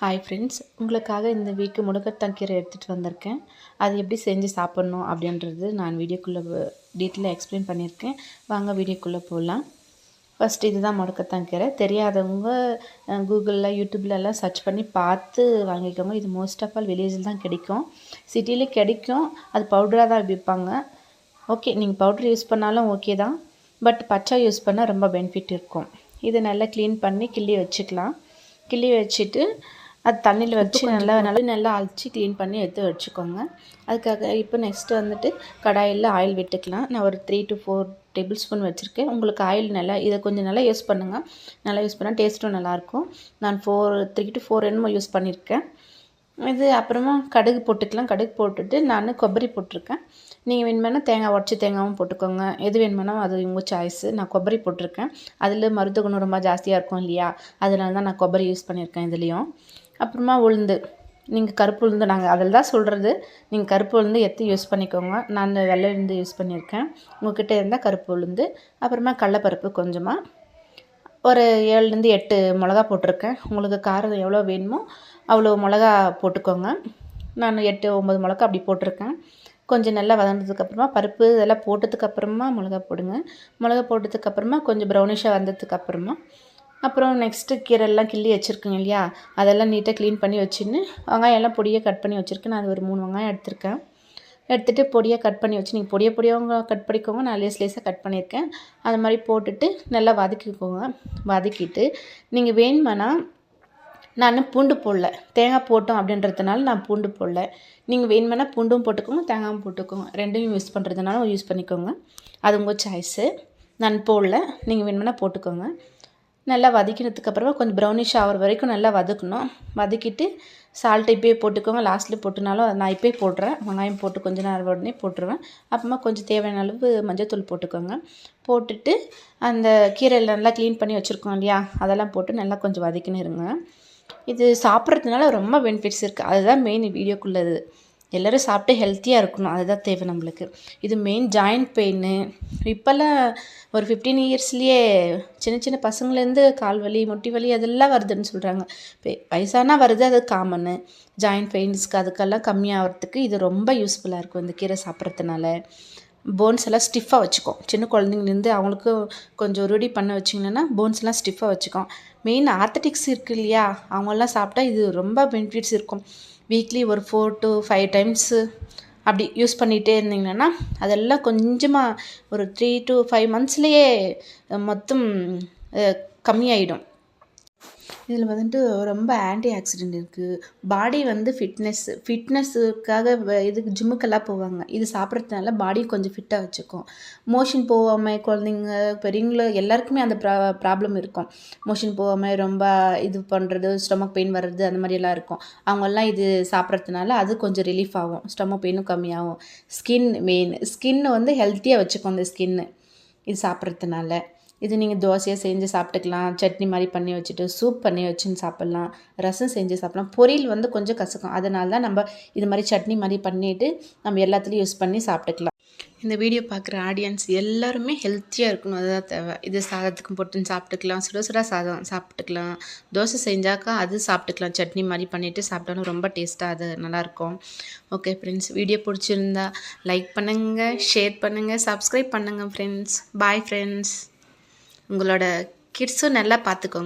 Hi friends, உங்களுக்காக இந்த week முடக்கத்தான் கீரை எடுத்துகிட்டு வந்திருக்கேன். அது எப்படி செஞ்சு சாப்பிட்ணும் அப்படின்றது நான் வீடியோக்குள்ளே டீட்டெயிலாக எக்ஸ்பிளைன் பண்ணியிருக்கேன். வாங்க வீடியோக்குள்ளே போகலாம். ஃபஸ்ட் இதுதான் முடக்கத்தான் கீரை. தெரியாதவங்க கூகுளில் யூடியூப்லலாம் சர்ச் பண்ணி பார்த்து வாங்கிக்கோங்க. இது மோஸ்ட் ஆஃப் ஆல் வில்லேஜில் தான் கிடைக்கும். சிட்டிலே கிடைக்கும். அது பவுடராக தான் விற்பாங்க. ஓகே, நீங்கள் பவுடர் யூஸ் பண்ணாலும் ஓகே தான். பட் பச்சை யூஸ் பண்ணால் ரொம்ப பெனிஃபிட் இருக்கும். இதை நல்லா க்ளீன் பண்ணி கிள்ளி வச்சுக்கலாம். கிள்ளி வச்சுட்டு அது தண்ணியில் வச்சு நல்லா அழிச்சு க்ளீன் பண்ணி எடுத்து வச்சுக்கோங்க. அதுக்காக இப்போ நெக்ஸ்ட்டு வந்துட்டு கடாயில் ஆயில் விட்டுக்கலாம். நான் ஒரு 3 to 4 டேபிள் ஸ்பூன் வச்சுருக்கேன். உங்களுக்கு ஆயில் நல்லா இதை கொஞ்சம் நல்லா யூஸ் பண்ணுங்கள். நல்லா யூஸ் பண்ணால் டேஸ்ட்டும் நல்லாயிருக்கும். நான் 3 to 4 என்னமோ யூஸ் பண்ணியிருக்கேன். இது அப்புறமா கடுகு போட்டுக்கலாம். கடுகு போட்டுட்டு நான் கொಬ್ಬರಿ போட்டிருக்கேன். நீங்கள் வேணுமென்னா தேங்காய் உடச்சி தேங்காயும் போட்டுக்கோங்க. எது வேணுமென்னா அது உங்கள் சாய்ஸு. நான் கொಬ್ಬரி போட்டிருக்கேன். அதில் மருத்துவ குணம் ரொம்ப ஜாஸ்தியாக இருக்கும் இல்லையா, அதனால தான் நான் கொಬ್ಬரி யூஸ் பண்ணியிருக்கேன் இதுலேயும். அப்புறமா உளுந்து, நீங்கள் கருப்பு உளுந்து, நாங்கள் அதில் தான் சொல்கிறது, நீங்கள் கருப்பு உளுந்து எடுத்து யூஸ் பண்ணிக்கோங்க. நான் வெள்ளை உளுந்து யூஸ் பண்ணியிருக்கேன். உங்கள்கிட்ட இருந்தால் கருப்பு உளுந்து. அப்புறமா கடலைப்பருப்பு கொஞ்சமாக, ஒரு 7 to 8 மிளகா போட்டிருக்கேன். உங்களுக்கு காரம் எவ்வளோ வேணுமோ அவ்வளோ மிளகா போட்டுக்கோங்க. நான் 8 9 மிளகா அப்படி போட்டிருக்கேன். கொஞ்சம் நல்லா வதங்கினதுக்கப்புறமா பருப்பு இதெல்லாம் போட்டதுக்கப்புறமா மிளகா போடுங்க. மிளகா போட்டதுக்கப்புறமா கொஞ்சம் ப்ரௌனிஷாக வந்ததுக்கப்புறமா அப்புறம் நெக்ஸ்ட்டு கீரைலாம் கிள்ளி வச்சுருக்கேங்க இல்லையா, அதெல்லாம் நீட்டாக க்ளீன் பண்ணி வச்சுன்னு வெங்காயம் எல்லாம் பொடியாக கட் பண்ணி வச்சுருக்கேன். நான் அது ஒரு 3 வெங்காயம் எடுத்திருக்கேன். எடுத்துகிட்டு பொடியாக கட் பண்ணி வச்சு, நீங்கள் பொடியாக கட் பண்ணிக்கோங்க. நான் லேஸாக கட் பண்ணியிருக்கேன். அது மாதிரி போட்டுட்டு நல்லா வதக்கிக்கோங்க. வதக்கிட்டு நீங்கள் வேணுமானா, நான் பூண்டு போடல, தேங்காய் போட்டோம் அப்படின்றதுனால நான் பூண்டு போடல. நீங்கள் வேணுமானா பூண்டும் போட்டுக்கோங்க, தேங்காயும் போட்டுக்கோங்க. ரெண்டையும் யூஸ் பண்ணுறதுனால யூஸ் பண்ணிக்கோங்க. அது உங்கள் சாய்ஸு. நான் போடல, நீங்கள் வேணுமானா போட்டுக்கோங்க. நல்லா வதக்கினதுக்கப்புறமா கொஞ்சம் ப்ரௌனிஷ் ஆகிற வரைக்கும் நல்லா வதக்கணும். வதக்கிட்டு சால்ட் இப்போயே போட்டுக்கோங்க. லாஸ்ட்டில் போட்டுனாலும் நான் இப்போயே போடுறேன். வெங்காயம் போட்டு கொஞ்சம் நேரம் உடனே போட்டுருவேன். அப்புறமா கொஞ்சம் தேவையான அளவு மஞ்சள்தூள் போட்டுக்கோங்க. போட்டுட்டு அந்த கீரையில் நல்லா க்ளீன் பண்ணி வச்சுருக்கோம் இல்லையா, அதெல்லாம் போட்டு நல்லா கொஞ்சம் வதக்கின்னு இருங்க. இது சாப்பிட்றதுனால ரொம்ப பெனிஃபிட்ஸ் இருக்குது. அதுதான் மெயின் வீடியோக்குள்ளது. எல்லோரும் சாப்பிட்டு ஹெல்த்தியாக இருக்கணும், அதுதான் தேவை நம்மளுக்கு. இது மெயின் ஜாயிண்ட் பெயின். இப்போல்லாம் ஒரு 15 இயர்ஸ்லேயே சின்ன சின்ன பசங்கள்லேருந்து கால் வலி முட்டி வலி அதெல்லாம் வருதுன்னு சொல்கிறாங்க. வயசானா வருது, அது காமனு. ஜாயிண்ட் பெயின்ஸ்க்கு அதுக்கெல்லாம் கம்மியாகிறதுக்கு இது ரொம்ப யூஸ்ஃபுல்லாக இருக்கும். இந்த கீரை சாப்பிட்றதுனால போன்ஸ் எல்லாம் ஸ்டிஃபாக வச்சுக்கும். சின்ன குழந்தைங்கலேருந்து அவங்களுக்கு கொஞ்சம் ரெடி பண்ண வச்சிங்கன்னா போன்ஸ்லாம் ஸ்டிஃபாக வச்சுக்கும். மெயின் ஆர்த்தட்டிக்ஸ் இருக்குது இல்லையா, அவங்கெல்லாம் சாப்பிட்டா இது ரொம்ப பெனிஃபிட்ஸ் இருக்கும். வீக்லி ஒரு 4 to 5 டைம்ஸு அப்படி யூஸ் பண்ணிகிட்டே இருந்தீங்கன்னா அதெல்லாம் கொஞ்சமாக ஒரு 3 to 5 மந்த்ஸ்லேயே மொத்தம் கம்மியாயிடும். இதில் வந்துட்டு ரொம்ப ஆன்டி ஆக்சிடென்ட் இருக்குது. பாடி வந்து ஃபிட்னஸுக்காக இதுக்கு ஜிம்முக்கெல்லாம் போவாங்க. இது சாப்பிட்றதுனால பாடி கொஞ்சம் ஃபிட்டாக வச்சுக்கும். மோஷன் போகாமல் குழந்தைங்க பெரியவங்கள எல்லாருக்குமே அந்த ப்ராப்ளம் இருக்கும். மோஷன் போகாமல் ரொம்ப இது பண்ணுறது, ஸ்டொமக் பெயின் வர்றது அந்த மாதிரியெல்லாம் இருக்கும். அவங்கெல்லாம் இது சாப்பிட்றதுனால அது கொஞ்சம் ரிலீஃப் ஆகும். ஸ்டொமக் பெயினும் கம்மியாகும். ஸ்கின் வந்து ஹெல்த்தியாக வச்சுக்கும். இந்த ஸ்கின்னு இது சாப்பிட்றதுனால இது நீங்கள் தோசையாக செஞ்சு சாப்பிட்டுக்கலாம். சட்னி மாதிரி பண்ணி வச்சுட்டு சூப் பண்ணி வச்சுன்னு சாப்பிட்லாம். ரசம் செஞ்சு சாப்பிட்லாம். பொரியல் வந்து கொஞ்சம் கசக்கும். அதனால தான் நம்ம இது மாதிரி சட்னி மாதிரி பண்ணிவிட்டு நம்ம எல்லாத்துலேயும் யூஸ் பண்ணி சாப்பிட்டுக்கலாம். இந்த வீடியோ பார்க்குற ஆடியன்ஸ் எல்லாருமே ஹெல்த்தியாக இருக்கணும், அதுதான் தேவை. இது சாதத்துக்கும் போட்டுன்னு சாப்பிட்டுக்கலாம். சுட சாதம் சாப்பிட்டுக்கலாம். தோசை செஞ்சாக்கா அது சாப்பிட்டுக்கலாம். சட்னி மாதிரி பண்ணிவிட்டு சாப்பிட்டாலும் ரொம்ப டேஸ்ட்டாக அது நல்லாயிருக்கும். ஓகே ஃப்ரெண்ட்ஸ், வீடியோ பிடிச்சிருந்தா லைக் பண்ணுங்கள், ஷேர் பண்ணுங்கள், சப்ஸ்கிரைப் பண்ணுங்கள் ஃப்ரெண்ட்ஸ். Bye friends. உங்களோட கிட்ஸும் நல்லா பார்த்துக்கோங்க.